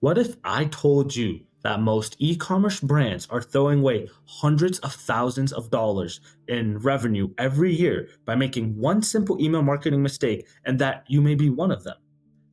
What if I told you that most e-commerce brands are throwing away hundreds of thousands of dollars in revenue every year by making one simple email marketing mistake and that you may be one of them?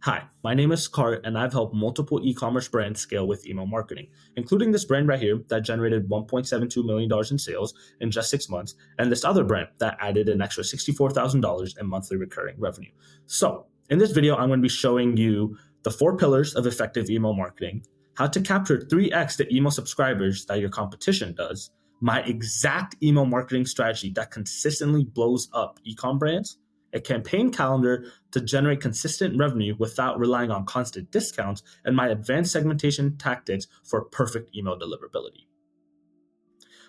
Hi, my name is Cart and I've helped multiple e-commerce brands scale with email marketing, including this brand right here that generated $1.72 million dollars in sales in just 6 months, and this other brand that added an extra $64,000 in monthly recurring revenue. So, in this video, I'm going to be showing you the four pillars of effective email marketing, how to capture 3x the email subscribers that your competition does, my exact email marketing strategy that consistently blows up e-com brands, a campaign calendar to generate consistent revenue without relying on constant discounts, and my advanced segmentation tactics for perfect email deliverability.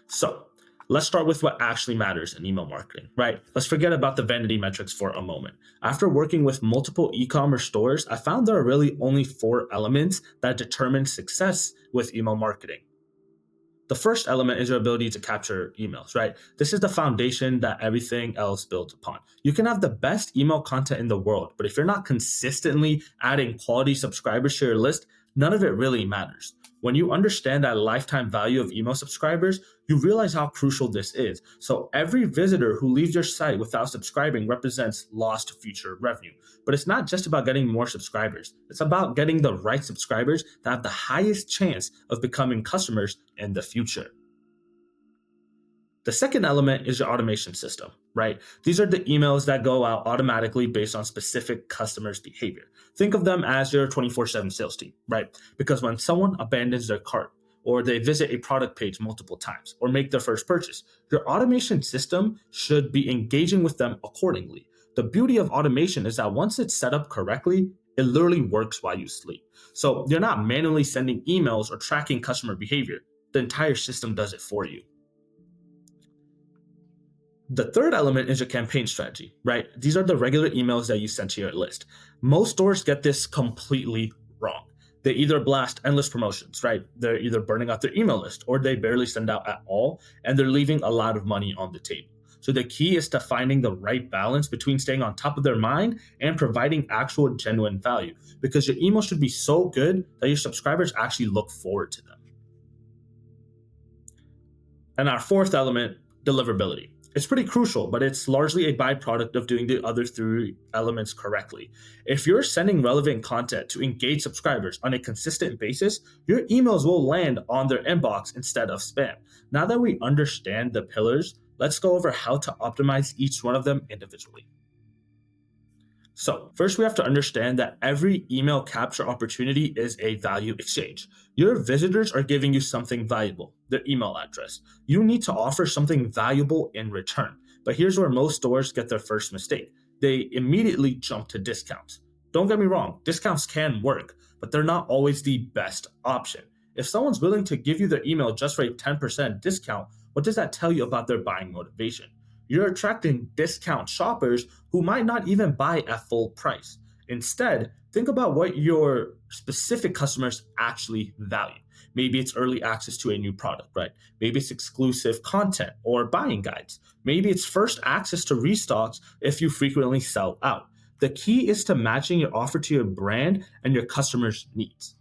So, let's start with what actually matters in email marketing, right? Let's forget about the vanity metrics for a moment. After working with multiple e-commerce stores, I found there are really only four elements that determine success with email marketing. The first element is your ability to capture emails, right? This is the foundation that everything else builds upon. You can have the best email content in the world, but if you're not consistently adding quality subscribers to your list, none of it really matters. When you understand that lifetime value of email subscribers, you realize how crucial this is. So every visitor who leaves your site without subscribing represents lost future revenue. But it's not just about getting more subscribers. It's about getting the right subscribers that have the highest chance of becoming customers in the future. The second element is your automation system, right? These are the emails that go out automatically based on specific customers' behavior. Think of them as your 24/7 sales team, right? Because when someone abandons their cart, or they visit a product page multiple times, or make their first purchase, your automation system should be engaging with them accordingly. The beauty of automation is that once it's set up correctly, it literally works while you sleep. So you're not manually sending emails or tracking customer behavior. The entire system does it for you. The third element is your campaign strategy, right? These are the regular emails that you send to your list. Most stores get this completely wrong. They either blast endless promotions, right? They're either burning out their email list or they barely send out at all, and they're leaving a lot of money on the table. So the key is to finding the right balance between staying on top of their mind and providing actual genuine value, because your email should be so good that your subscribers actually look forward to them. And our fourth element, deliverability. It's pretty crucial, but it's largely a byproduct of doing the other three elements correctly. If you're sending relevant content to engage subscribers on a consistent basis, your emails will land on their inbox instead of spam. Now that we understand the pillars, let's go over how to optimize each one of them individually. So, first we have to understand that every email capture opportunity is a value exchange. Your visitors are giving you something valuable, their email address. You need to offer something valuable in return. But here's where most stores get their first mistake. They immediately jump to discounts. Don't get me wrong, discounts can work, but they're not always the best option. If someone's willing to give you their email just for a 10% discount, what does that tell you about their buying motivation? You're attracting discount shoppers who might not even buy at full price. Instead, think about what your specific customers actually value. Maybe it's early access to a new product, right? Maybe it's exclusive content or buying guides. Maybe it's first access to restocks if you frequently sell out. The key is to matching your offer to your brand and your customers' needs.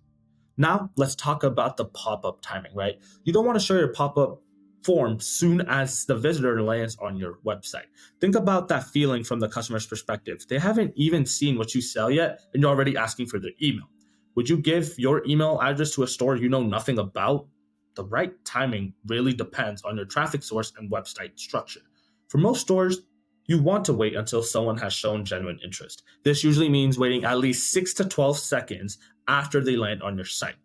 Now, let's talk about the pop-up timing, right? You don't want to show your pop-up form soon as the visitor lands on your website. Think about that feeling from the customer's perspective. They haven't even seen what you sell yet, and you're already asking for their email. Would you give your email address to a store you know nothing about? The right timing really depends on your traffic source and website structure. For most stores, you want to wait until someone has shown genuine interest. This usually means waiting at least 6 to 12 seconds after they land on your site.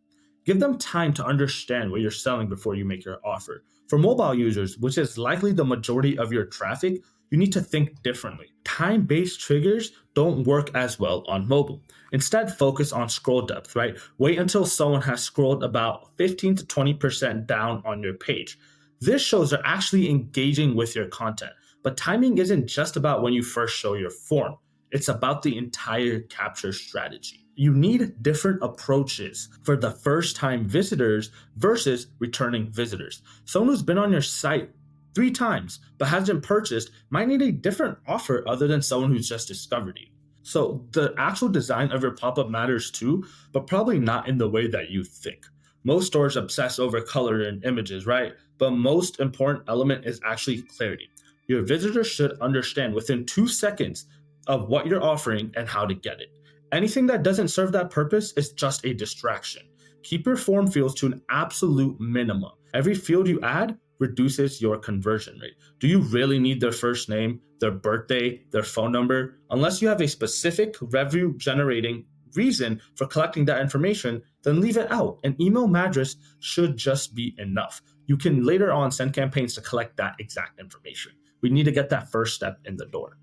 Give them time to understand what you're selling before you make your offer. For mobile users, which is likely the majority of your traffic, you need to think differently. Time-based triggers don't work as well on mobile. Instead, focus on scroll depth, right? Wait until someone has scrolled about 15 to 20% down on your page. This shows they're actually engaging with your content. But timing isn't just about when you first show your form. It's about the entire capture strategy. You need different approaches for the first-time visitors versus returning visitors. Someone who's been on your site 3 times but hasn't purchased might need a different offer other than someone who's just discovered you. So the actual design of your pop up matters too, but probably not in the way that you think. Most stores obsess over color and images, right? But most important element is actually clarity. Your visitors should understand within 2 seconds of what you're offering and how to get it. Anything that doesn't serve that purpose is just a distraction. Keep your form fields to an absolute minimum. Every field you add reduces your conversion rate. Do you really need their first name, their birthday, their phone number? Unless you have a specific revenue generating reason for collecting that information, then leave it out. An email address should just be enough. You can later on send campaigns to collect that exact information. We need to get that first step in the door.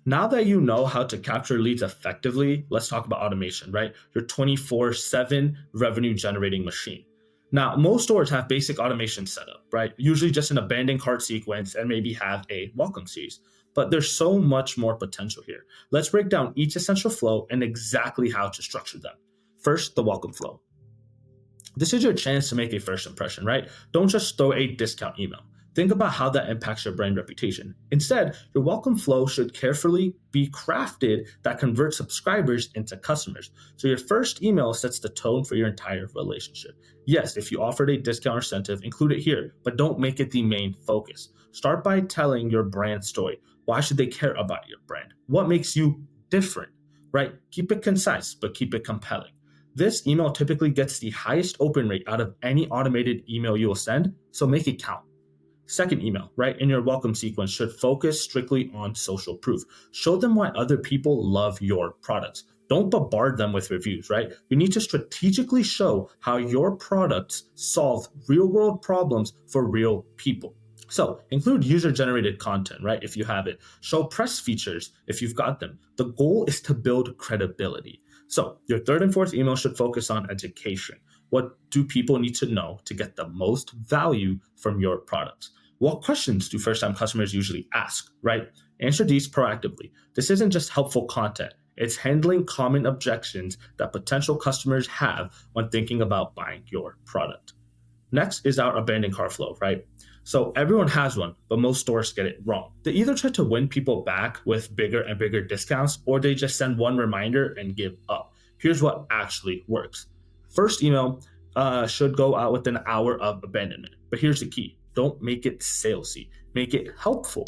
Now that you know how to capture leads effectively, let's talk about automation, right? Your 24/7 revenue generating machine. Now, most stores have basic automation set up, right? Usually just an abandoned cart sequence and maybe have a welcome series. But there's so much more potential here. Let's break down each essential flow and exactly how to structure them. First, the welcome flow. This is your chance to make a first impression, right? Don't just throw a discount email. Think about how that impacts your brand reputation. Instead, your welcome flow should carefully be crafted that converts subscribers into customers. So your first email sets the tone for your entire relationship. Yes, if you offered a discount or incentive, include it here, but don't make it the main focus. Start by telling your brand story. Why should they care about your brand? What makes you different, right? Keep it concise, but keep it compelling. This email typically gets the highest open rate out of any automated email you will send, so make it count. Second email, right, in your welcome sequence should focus strictly on social proof. Show them why other people love your products. Don't bombard them with reviews, right? You need to strategically show how your products solve real world problems for real people. So include user generated content, right? If you have it, show press features if you've got them. The goal is to build credibility. So your third and fourth email should focus on education. What do people need to know to get the most value from your products? What questions do first time customers usually ask, right? Answer these proactively. This isn't just helpful content, it's handling common objections that potential customers have when thinking about buying your product. Next is our abandoned cart flow, right? So everyone has one, but most stores get it wrong. They either try to win people back with bigger and bigger discounts, or they just send one reminder and give up. Here's what actually works. First email should go out within an hour of abandonment. But here's the key. Don't make it salesy. Make it helpful.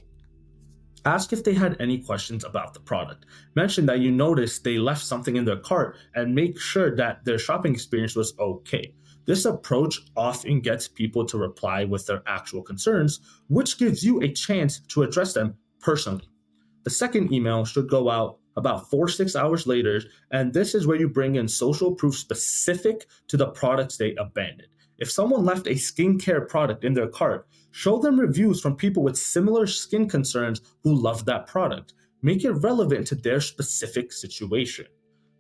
Ask if they had any questions about the product. Mention that you noticed they left something in their cart and make sure that their shopping experience was okay. This approach often gets people to reply with their actual concerns, which gives you a chance to address them personally. The second email should go out about 4 to 6 hours later, and this is where you bring in social proof specific to the products they abandoned. If someone left a skincare product in their cart, show them reviews from people with similar skin concerns who loved that product. Make it relevant to their specific situation.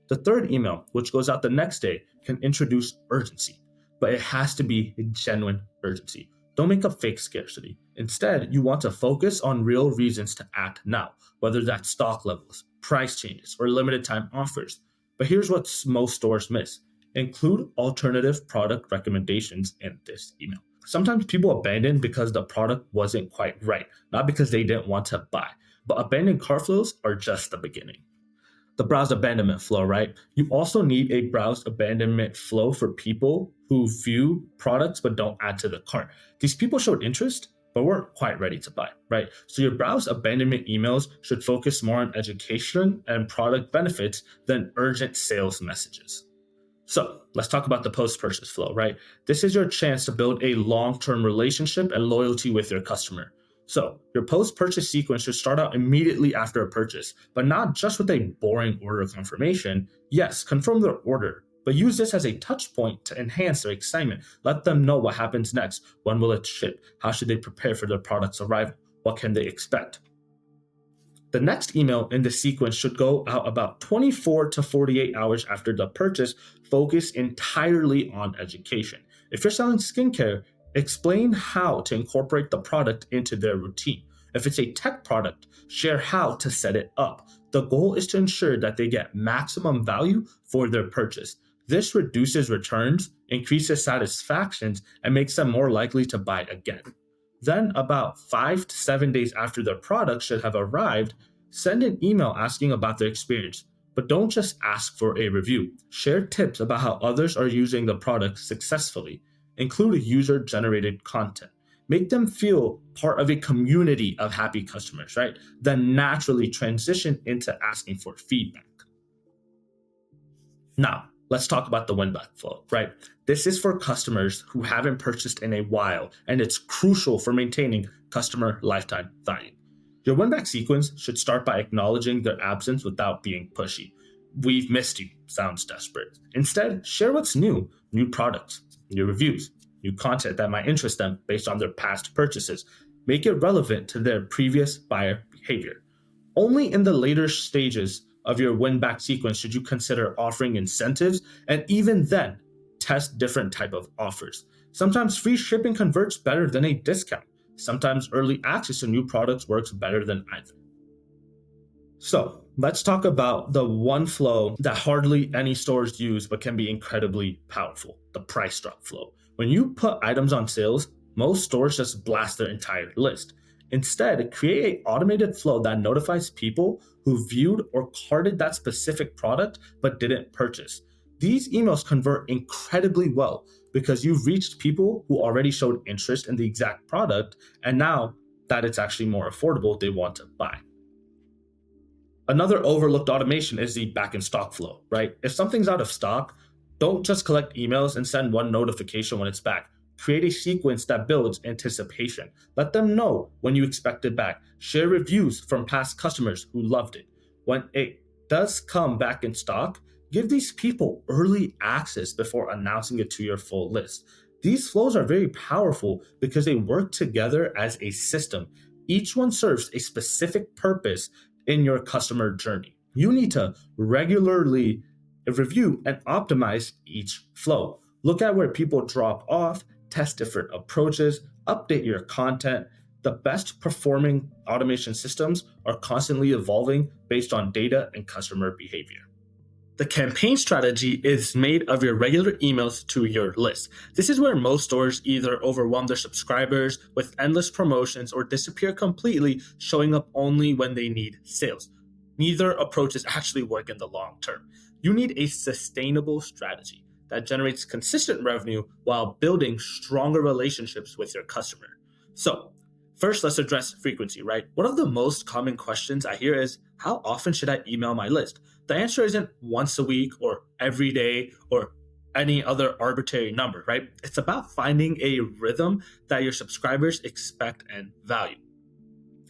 The third email, which goes out the next day, can introduce urgency, but it has to be a genuine urgency. Don't make up fake scarcity. Instead, you want to focus on real reasons to act now, whether that's stock levels, price changes, or limited time offers. But here's what most stores miss. Include alternative product recommendations in this email. Sometimes people abandon because the product wasn't quite right, not because they didn't want to buy. But abandoned cart flows are just the beginning. The browse abandonment flow, right? You also need a browse abandonment flow for people who view products but don't add to the cart. These people showed interest, but weren't quite ready to buy, right? So your browse abandonment emails should focus more on education and product benefits than urgent sales messages. So let's talk about the post-purchase flow, right? This is your chance to build a long-term relationship and loyalty with your customer. So your post-purchase sequence should start out immediately after a purchase, but not just with a boring order confirmation. Yes, confirm their order, but use this as a touch point to enhance their excitement. Let them know what happens next. When will it ship? How should they prepare for their product's arrival? What can they expect? The next email in the sequence should go out about 24 to 48 hours after the purchase, focus entirely on education. If you're selling skincare, explain how to incorporate the product into their routine. If it's a tech product, share how to set it up. The goal is to ensure that they get maximum value for their purchase. This reduces returns, increases satisfactions, and makes them more likely to buy again. Then, about 5 to 7 days after their product should have arrived, send an email asking about their experience. But don't just ask for a review. Share tips about how others are using the product successfully. Include user generated content. Make them feel part of a community of happy customers, right? Then naturally transition into asking for feedback. Now, let's talk about the win back flow, right? This is for customers who haven't purchased in a while, and it's crucial for maintaining customer lifetime value. Your win back sequence should start by acknowledging their absence without being pushy. We've missed you sounds desperate. Instead, share what's new products, new reviews, new content that might interest them based on their past purchases. Make it relevant to their previous buyer behavior. Only in the later stages of your win back sequence should you consider offering incentives, and even then, test different type of offers. Sometimes free shipping converts better than a discount. Sometimes early access to new products works better than either. So let's talk about the one flow that hardly any stores use but can be incredibly powerful, the price drop flow. When you put items on sales, most stores just blast their entire list. Instead, create an automated flow that notifies people who viewed or carded that specific product but didn't purchase. These emails convert incredibly well because you've reached people who already showed interest in the exact product, and now that it's actually more affordable, they want to buy. Another overlooked automation is the back in stock flow, right? If something's out of stock, don't just collect emails and send one notification when it's back. Create a sequence that builds anticipation. Let them know when you expect it back. Share reviews from past customers who loved it. When it does come back in stock, give these people early access before announcing it to your full list. These flows are very powerful because they work together as a system. Each one serves a specific purpose in your customer journey. You need to regularly review and optimize each flow. Look at where people drop off, test different approaches, update your content. The best performing automation systems are constantly evolving based on data and customer behavior. The campaign strategy is made of your regular emails to your list. This is where most stores either overwhelm their subscribers with endless promotions or disappear completely, showing up only when they need sales. Neither approaches actually work in the long term. You need a sustainable strategy that generates consistent revenue while building stronger relationships with your customer. So, first, let's address frequency, right? One of the most common questions I hear is, how often should I email my list? The answer isn't once a week or every day or any other arbitrary number, right? It's about finding a rhythm that your subscribers expect and value.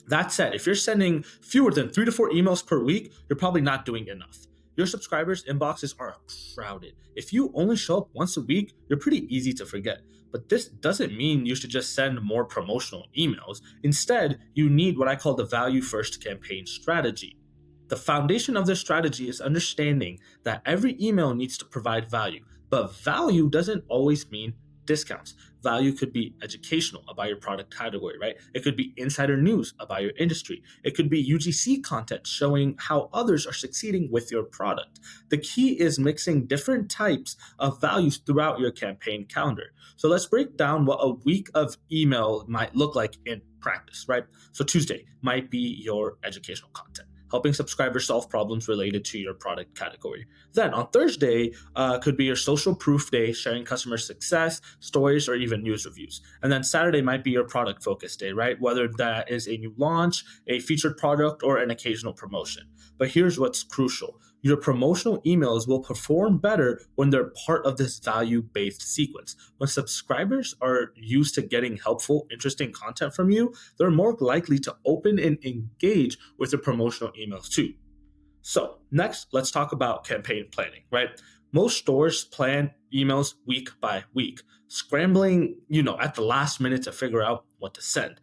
That said, if you're sending fewer than 3 to 4 emails per week, you're probably not doing enough. Your subscribers' inboxes are crowded. If you only show up once a week, you're pretty easy to forget. But this doesn't mean you should just send more promotional emails. Instead, you need what I call the value first campaign strategy. The foundation of this strategy is understanding that every email needs to provide value, but value doesn't always mean discounts. Value could be educational about your product category, right? It could be insider news about your industry. It could be UGC content showing how others are succeeding with your product. The key is mixing different types of values throughout your campaign calendar. So let's break down what a week of email might look like in practice, right? So Tuesday might be your educational content, helping subscribers solve problems related to your product category. Then on Thursday could be your social proof day, sharing customer success, stories, or even news reviews. And then Saturday might be your product focus day, right? Whether that is a new launch, a featured product, or an occasional promotion. But here's what's crucial. Your promotional emails will perform better when they're part of this value-based sequence. When subscribers are used to getting helpful, interesting content from you, they're more likely to open and engage with your promotional emails too. So next, let's talk about campaign planning, right? Most stores plan emails week by week, scrambling, at the last minute to figure out what to send.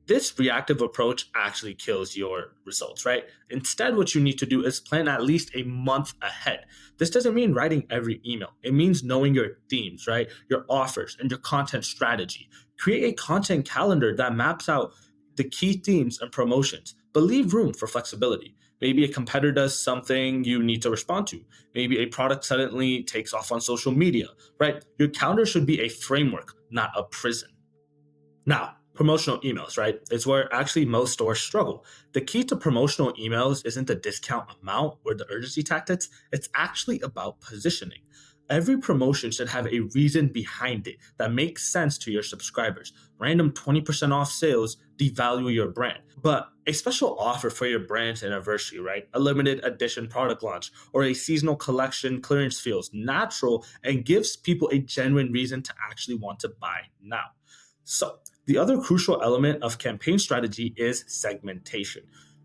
This reactive approach actually kills your results, right? Instead, what you need to do is plan at least a month ahead. This doesn't mean writing every email. It means knowing your themes, right? Your offers and your content strategy. Create a content calendar that maps out the key themes and promotions, but leave room for flexibility. Maybe a competitor does something you need to respond to. Maybe a product suddenly takes off on social media, right? Your calendar should be a framework, not a prison. Now, Promotional emails, right? It's where actually most stores struggle. The key to promotional emails isn't the discount amount or the urgency tactics, it's actually about positioning. Every promotion should have a reason behind it that makes sense to your subscribers. Random 20% off sales devalue your brand. But a special offer for your brand's anniversary, right? A limited edition product launch or a seasonal collection clearance feels natural and gives people a genuine reason to actually want to buy now. So, the other crucial element of campaign strategy is segmentation.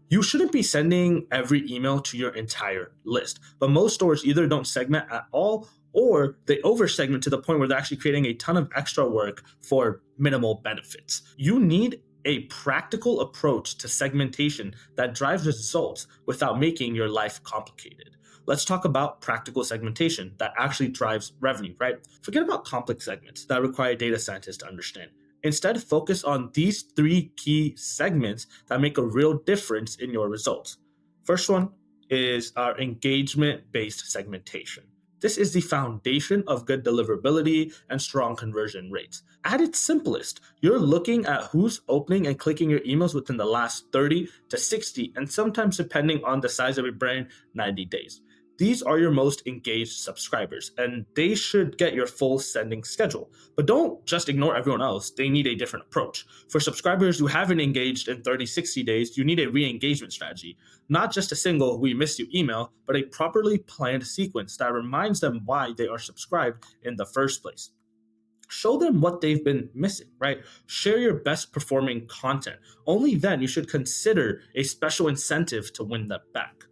You shouldn't be sending every email to your entire list, but most stores either don't segment at all or they over segment to the point where they're actually creating a ton of extra work for minimal benefits. You need a practical approach to segmentation that drives results without making your life complicated. Let's talk about practical segmentation that actually drives revenue, right? Forget about complex segments that require data scientists to understand. Instead, focus on these three key segments that make a real difference in your results. First one is our engagement based segmentation. This is the foundation of good deliverability and strong conversion rates. At its simplest, you're looking at who's opening and clicking your emails within the last 30 to 60, and sometimes, depending on the size of your brand, 90 days. These are your most engaged subscribers, and they should get your full sending schedule. But don't just ignore everyone else, they need a different approach. For subscribers who haven't engaged in 30, 60 days, you need a re engagement strategy. Not just a single "we missed you" email, but a properly planned sequence that reminds them why they are subscribed in the first place. Show them what they've been missing, right? Share your best performing content. Only then you should consider a special incentive to win them back.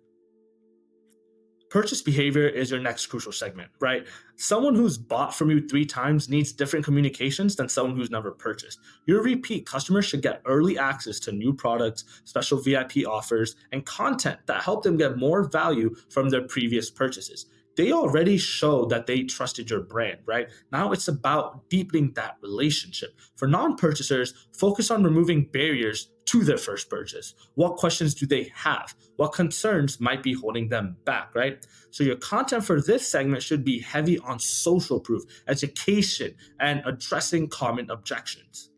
Purchase behavior is your next crucial segment, right? Someone who's bought from you 3 times needs different communications than someone who's never purchased. Your repeat customers should get early access to new products, special VIP offers, and content that help them get more value from their previous purchases. They already show that they trusted your brand, right? Now it's about deepening that relationship. For non-purchasers, focus on removing barriers to their first purchase. What questions do they have? What concerns might be holding them back, right? So your content for this segment should be heavy on social proof, education, and addressing common objections.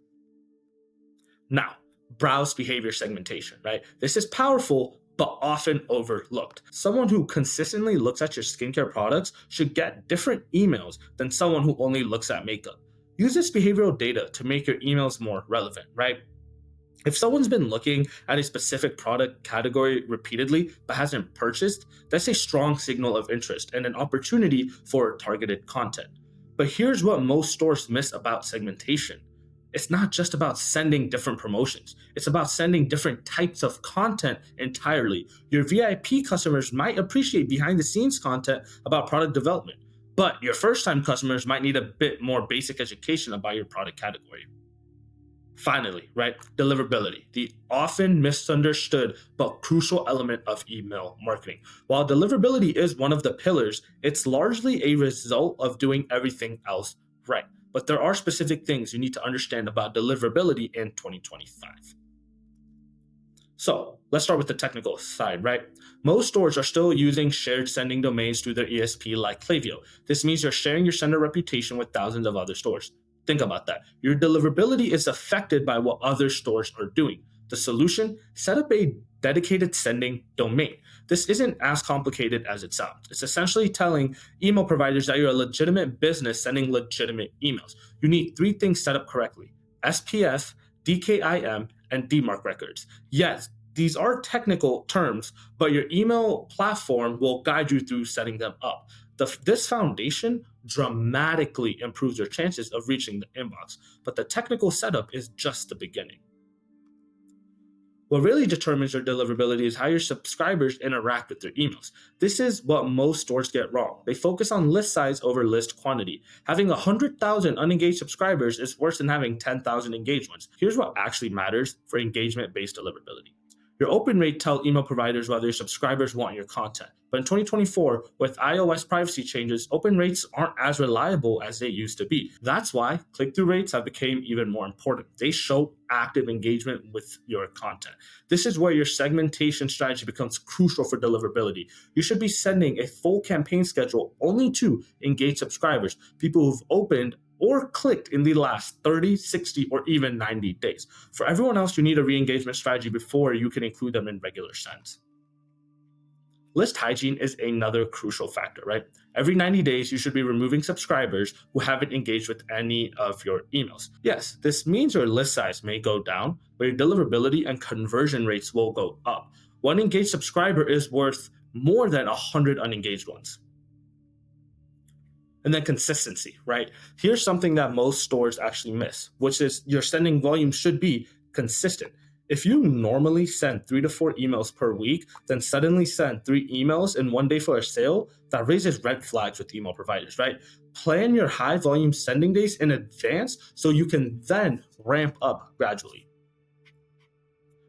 Now, browse behavior segmentation, right? This is powerful, but often overlooked. Someone who consistently looks at your skincare products should get different emails than someone who only looks at makeup. Use this behavioral data to make your emails more relevant, right? If someone's been looking at a specific product category repeatedly but hasn't purchased, that's a strong signal of interest and an opportunity for targeted content. But here's what most stores miss about segmentation. It's not just about sending different promotions. It's about sending different types of content entirely. Your VIP customers might appreciate behind the scenes content about product development, but your first time customers might need a bit more basic education about your product category. Finally, right, deliverability, the often misunderstood but crucial element of email marketing. While deliverability is one of the pillars, it's largely a result of doing everything else right. But there are specific things you need to understand about deliverability in 2025. So let's start with the technical side, right? Most stores are still using shared sending domains through their ESP like Klaviyo. This means you're sharing your sender reputation with thousands of other stores. Think about that. Your deliverability is affected by what other stores are doing. The solution? Set up a dedicated sending domain. This isn't as complicated as it sounds. It's essentially telling email providers that you're a legitimate business sending legitimate emails. You need 3 things set up correctly: SPF, DKIM, and DMARC records. Yes, these are technical terms, but your email platform will guide you through setting them up. This foundation dramatically improves your chances of reaching the inbox, but the technical setup is just the beginning. What really determines your deliverability is how your subscribers interact with their emails. This is what most stores get wrong. They focus on list size over list quantity. Having 100,000 unengaged subscribers is worse than having 10,000 engaged ones. Here's what actually matters for engagement-based deliverability. Your open rate tells email providers whether your subscribers want your content. But in 2024, with iOS privacy changes, open rates aren't as reliable as they used to be. That's why click-through rates have become even more important. They show active engagement with your content. This is where your segmentation strategy becomes crucial for deliverability. You should be sending a full campaign schedule only to engaged subscribers, people who've opened or clicked in the last 30, 60, or even 90 days. For everyone else, you need a re-engagement strategy before you can include them in regular sends. List hygiene is another crucial factor, right? Every 90 days, you should be removing subscribers who haven't engaged with any of your emails. Yes, this means your list size may go down, but your deliverability and conversion rates will go up. One engaged subscriber is worth more than 100 unengaged ones. And then consistency, right? Here's something that most stores actually miss, which is your sending volume should be consistent. If you normally send 3 to 4 emails per week, then suddenly send 3 emails in one day for a sale, that raises red flags with email providers, right? Plan your high volume sending days in advance so you can then ramp up gradually.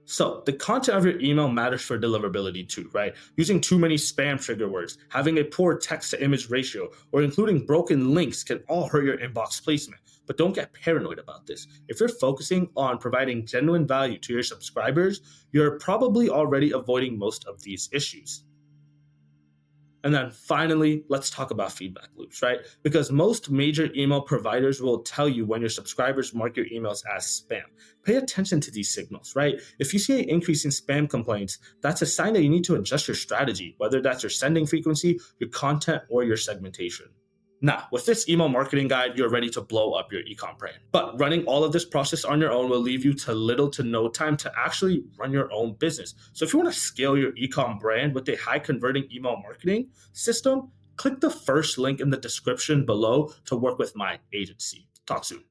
So the content of your email matters for deliverability too, right? Using too many spam trigger words, having a poor text to image ratio, or including broken links can all hurt your inbox placement. But don't get paranoid about this. If you're focusing on providing genuine value to your subscribers, you're probably already avoiding most of these issues. And then finally, let's talk about feedback loops, right? Because most major email providers will tell you when your subscribers mark your emails as spam. Pay attention to these signals, right? If you see an increase in spam complaints, that's a sign that you need to adjust your strategy, whether that's your sending frequency, your content, or your segmentation. Now, with this email marketing guide, you're ready to blow up your ecom brand. But running all of this process on your own will leave you to little to no time to actually run your own business. So if you want to scale your ecom brand with a high converting email marketing system, click the first link in the description below to work with my agency. Talk soon.